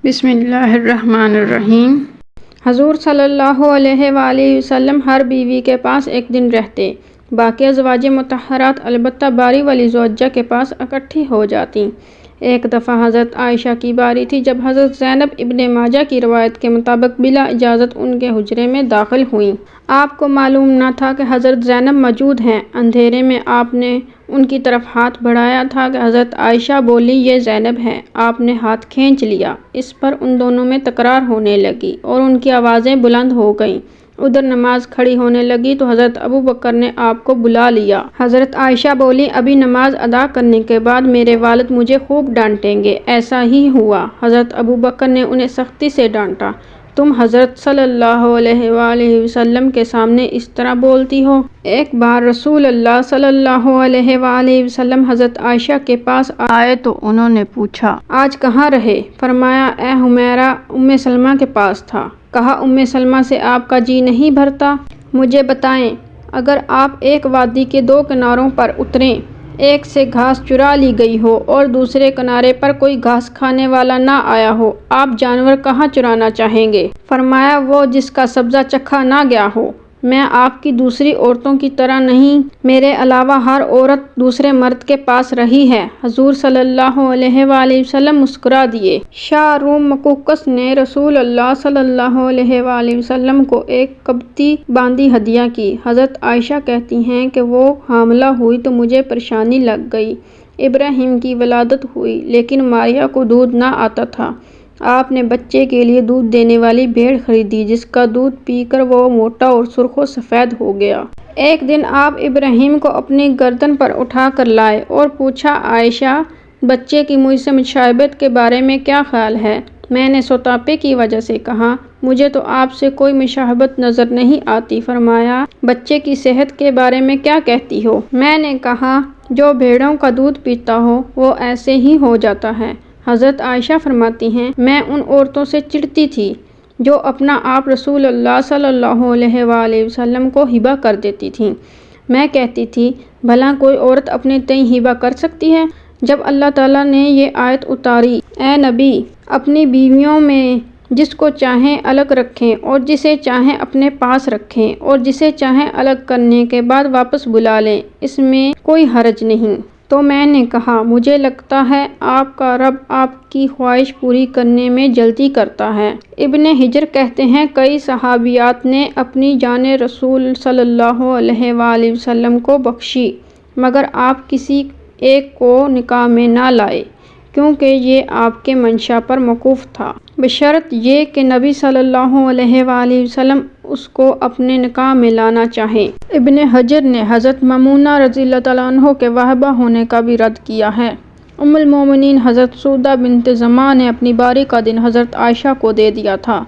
بسم اللہ الرحمن الرحیم۔ حضور صلی اللہ علیہ وآلہ وسلم ہر بیوی کے پاس ایک دن رہتے، باقی ازواج مطہرات البتہ باری والی زوجہ کے پاس اکٹھی ہو جاتی۔ ایک دفعہ حضرت عائشہ کی باری تھی جب حضرت زینب ابن ماجہ کی روایت کے مطابق بلا اجازت ان کے حجرے میں داخل ہوئیں۔ آپ کو معلوم نہ تھا کہ حضرت زینب موجود ہیں۔ اندھیرے میں آپ نے ان کی طرف ہاتھ بڑھایا تھا کہ حضرت عائشہ بولی، یہ زینب ہے۔ آپ نے ہاتھ کھینچ لیا۔ اس پر ان دونوں میں تکرار ہونے لگی اور ان کی آوازیں بلند ہو گئیں۔ ادھر نماز کھڑی ہونے لگی تو حضرت ابوبکر نے آپ کو بلا لیا۔ حضرت عائشہ بولی، ابھی نماز ادا کرنے کے بعد میرے والد مجھے خوب ڈانٹیں گے۔ ایسا ہی ہوا۔ حضرت ابوبکر نے انہیں سختی سے ڈانٹا۔ تم حضرت صلی اللہ علیہ وآلہ وسلم کے سامنے اس طرح بولتی ہو؟ ایک بار رسول اللہ صلی اللہ علیہ وآلہ وسلم حضرت عائشہ کے پاس آئے تو انہوں نے پوچھا، آج کہاں رہے؟ فرمایا، اے حمیرہ، ام سلمہ کے پاس تھا۔ کہا، ام سلمہ سے آپ کا جی نہیں بھرتا؟ مجھے بتائیں، اگر آپ ایک وادی کے دو کناروں پر اتریں، ایک سے گھاس چرا لی گئی ہو اور دوسرے کنارے پر کوئی گھاس کھانے والا نہ آیا ہو، آپ جانور کہاں چرانا چاہیں گے؟ فرمایا، وہ جس کا سبزہ چکھا نہ گیا ہو۔ میں آپ کی دوسری عورتوں کی طرح نہیں، میرے علاوہ ہر عورت دوسرے مرد کے پاس رہی ہے۔ حضور صلی اللہ علیہ وآلہ وسلم مسکرا دیے۔ شاہ روم مقوقس نے رسول اللہ صلی اللہ علیہ وآلہ وسلم کو ایک قبطی باندی ہدیہ کی۔ حضرت عائشہ کہتی ہیں کہ وہ حاملہ ہوئی تو مجھے پریشانی لگ گئی۔ ابراہیم کی ولادت ہوئی لیکن ماریہ کو دودھ نہ آتا تھا۔ آپ نے بچے کے لیے دودھ دینے والی بھیڑ خریدی جس کا دودھ پی کر وہ موٹا اور سرخ و سفید ہو گیا۔ ایک دن آپ ابراہیم کو اپنی گردن پر اٹھا کر لائے اور پوچھا، عائشہ، بچے کی مجھ سے مشابہت کے بارے میں کیا خیال ہے؟ میں نے سوتاپے کی وجہ سے کہا، مجھے تو آپ سے کوئی مشابہت نظر نہیں آتی۔ فرمایا، بچے کی صحت کے بارے میں کیا کہتی ہو؟ میں نے کہا، جو بھیڑوں کا دودھ پیتا ہو وہ ایسے ہی ہو جاتا ہے۔ حضرت عائشہ فرماتی ہیں، میں ان عورتوں سے چڑھتی تھی جو اپنا آپ رسول اللہ صلی اللہ علیہ وآلہ وسلم کو ہبہ کر دیتی تھیں۔ میں کہتی تھی، بھلا کوئی عورت اپنے تئیں ہبہ کر سکتی ہے؟ جب اللہ تعالیٰ نے یہ آیت اتاری، اے نبی، اپنی بیویوں میں جس کو چاہیں الگ رکھیں اور جسے چاہیں اپنے پاس رکھیں اور جسے چاہیں الگ کرنے کے بعد واپس بلا لیں، اس میں کوئی حرج نہیں۔ تو میں نے کہا، مجھے لگتا ہے آپ کا رب آپ کی خواہش پوری کرنے میں جلدی کرتا ہے۔ ابن حجر کہتے ہیں، کئی صحابیات نے اپنی جان رسول صلی اللہ علیہ وآلہ وسلم کو بخشی مگر آپ کسی ایک کو نکاح میں نہ لائے کیونکہ یہ آپ کے منشا پر موقوف تھا، بشرط یہ کہ نبی صلی اللہ علیہ وآلہ وسلم اس کو اپنے نکاح میں لانا چاہیں۔ ابن حجر نے حضرت میمونہ رضی اللہ تعالیٰ عنہ کے واہبہ ہونے کا بھی رد کیا ہے۔ ام المومنین حضرت سودہ بنت زمعہ نے اپنی باری کا دن حضرت عائشہ کو دے دیا تھا،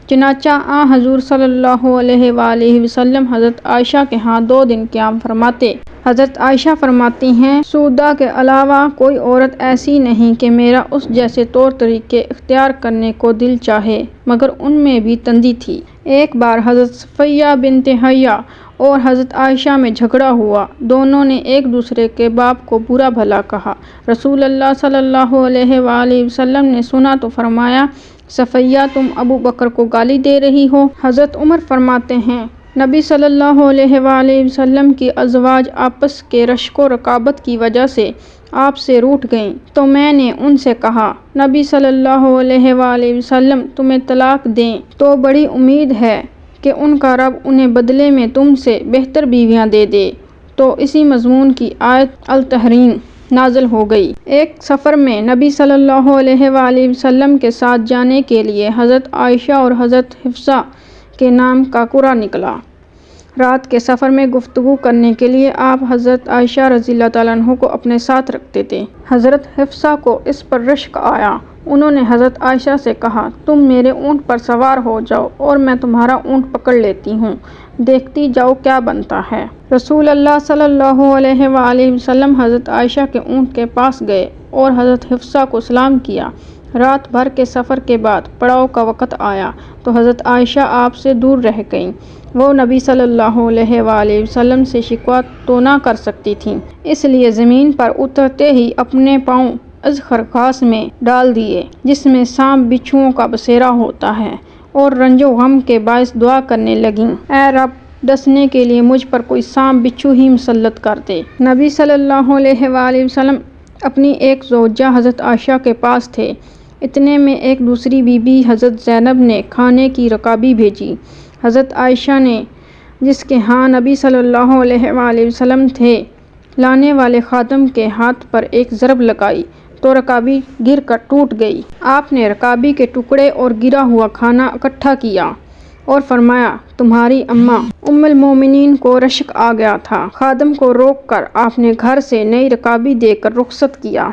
چنانچہ حضور صلی اللہ علیہ وآلہ وسلم حضرت عائشہ کے ہاں 2 دن قیام فرماتے۔ حضرت عائشہ فرماتی ہیں، سودہ کے علاوہ کوئی عورت ایسی نہیں کہ میرا اس جیسے طور طریقے اختیار کرنے کو دل چاہے مگر ان میں بھی تندی تھی۔ ایک بار حضرت صفیہ بنت حیہ اور حضرت عائشہ میں جھگڑا ہوا، دونوں نے ایک دوسرے کے باپ کو برا بھلا کہا۔ رسول اللہ صلی اللہ علیہ وآلہ وسلم نے سنا تو فرمایا، صفیہ، تم ابوبکر کو گالی دے رہی ہو؟ حضرت عمر فرماتے ہیں، نبی صلی اللہ علیہ وآلہ وسلم کی ازواج آپس کے رشک و رکابت کی وجہ سے آپ سے روٹھ گئیں تو میں نے ان سے کہا، نبی صلی اللہ علیہ وآلہ وسلم تمہیں طلاق دیں تو بڑی امید ہے کہ ان کا رب انہیں بدلے میں تم سے بہتر بیویاں دے دے، تو اسی مضمون کی آیت التحریم نازل ہو گئی۔ ایک سفر میں نبی صلی اللہ علیہ وآلہ وسلم کے ساتھ جانے کے لیے حضرت عائشہ اور حضرت حفصہ کے نام کا قرعہ نکلا۔ رات کے سفر میں گفتگو کرنے کے لیے آپ حضرت عائشہ رضی اللہ تعالیٰ عنہ کو اپنے ساتھ رکھتے تھے۔ حضرت حفصہ کو اس پر رشک آیا۔ انہوں نے حضرت عائشہ سے کہا، تم میرے اونٹ پر سوار ہو جاؤ اور میں تمہارا اونٹ پکڑ لیتی ہوں، دیکھتی جاؤ کیا بنتا ہے۔ رسول اللہ صلی اللہ علیہ وآلہ وسلم حضرت عائشہ کے اونٹ کے پاس گئے اور حضرت حفصہ کو سلام کیا۔ رات بھر کے سفر کے بعد پڑاؤ کا وقت آیا تو حضرت عائشہ آپ سے دور رہ گئیں۔ وہ نبی صلی اللہ علیہ وآلہ وسلم سے شکوہ تو نہ کر سکتی تھیں، اس لیے زمین پر اترتے ہی اپنے پاؤں از خرخاس میں ڈال دیے جس میں سانپ بچھوؤں کا بسیرا ہوتا ہے، اور رنج و غم کے باعث دعا کرنے لگیں، اے رب ڈسنے کے لیے مجھ پر کوئی سانپ بچھو ہی مسلط کر دے۔ نبی صلی اللہ علیہ وآلہ وسلم اپنی ایک زوجہ حضرت عائشہ کے پاس تھے۔ اتنے میں ایک دوسری بی بی حضرت زینب نے کھانے کی رکابی بھیجی۔ حضرت عائشہ نے، جس کے ہاں نبی صلی اللہ علیہ وآلہ وسلم تھے، لانے والے خادم کے ہاتھ پر ایک ضرب لگائی تو رکابی گر کر ٹوٹ گئی۔ آپ نے رکابی کے ٹکڑے اور گرا ہوا کھانا اکٹھا کیا اور فرمایا، تمہاری اماں ام المومنین کو رشک آ گیا تھا۔ خادم کو روک کر آپ نے گھر سے نئی رکابی دے کر رخصت کیا۔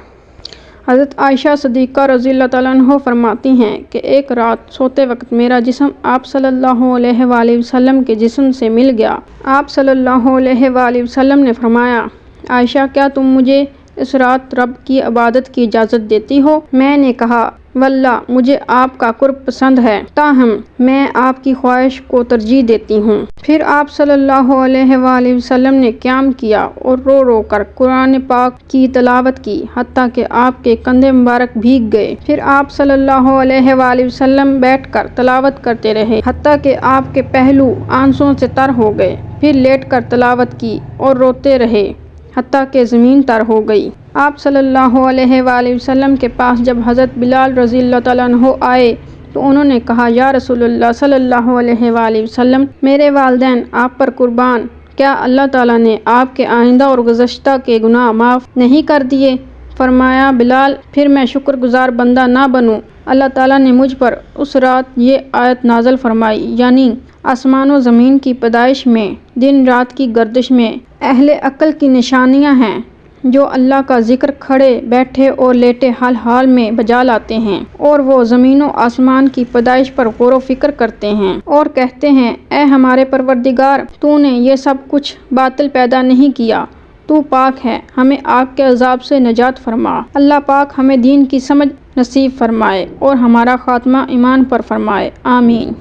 حضرت عائشہ صدیقہ رضی اللہ تعالیٰ عنہ فرماتی ہیں کہ ایک رات سوتے وقت میرا جسم آپ صلی اللہ علیہ وآلہ وسلم کے جسم سے مل گیا۔ آپ صلی اللہ علیہ وآلہ وسلم نے فرمایا، عائشہ کیا تم مجھے اس رات رب کی عبادت کی اجازت دیتی ہو؟ میں نے کہا، واللہ مجھے آپ کا قرب پسند ہے، تاہم میں آپ کی خواہش کو ترجیح دیتی ہوں۔ پھر آپ صلی اللہ علیہ وآلہ وسلم نے قیام کیا اور رو رو کر قرآن پاک کی تلاوت کی حتیٰ کہ آپ کے کندھے مبارک بھیگ گئے۔ پھر آپ صلی اللہ علیہ وآلہ وسلم بیٹھ کر تلاوت کرتے رہے حتیٰ کہ آپ کے پہلو آنسوؤں سے تر ہو گئے۔ پھر لیٹ کر تلاوت کی اور روتے رہے حتیٰ کہ زمین تر ہو گئی۔ آپ صلی اللہ علیہ وآلہ وسلم کے پاس جب حضرت بلال رضی اللہ تعالیٰ عنہ آئے تو انہوں نے کہا، یا رسول اللہ صلی اللہ علیہ وآلہ وسلم، میرے والدین آپ پر قربان، کیا اللہ تعالیٰ نے آپ کے آئندہ اور گزشتہ کے گناہ معاف نہیں کر دیے؟ فرمایا، بلال، پھر میں شکر گزار بندہ نہ بنوں؟ اللہ تعالیٰ نے مجھ پر اس رات یہ آیت نازل فرمائی، یعنی آسمان و زمین کی پیدائش میں، دن رات کی گردش میں اہل عقل کی نشانیاں ہیں جو اللہ کا ذکر کھڑے بیٹھے اور لیٹے حال حال میں بجا لاتے ہیں، اور وہ زمین و آسمان کی پیدائش پر غور و فکر کرتے ہیں اور کہتے ہیں، اے ہمارے پروردگار، تو نے یہ سب کچھ باطل پیدا نہیں کیا، تو پاک ہے، ہمیں آگ کے عذاب سے نجات فرما۔ اللہ پاک ہمیں دین کی سمجھ نصیب فرمائے اور ہمارا خاتمہ ایمان پر فرمائے، آمین۔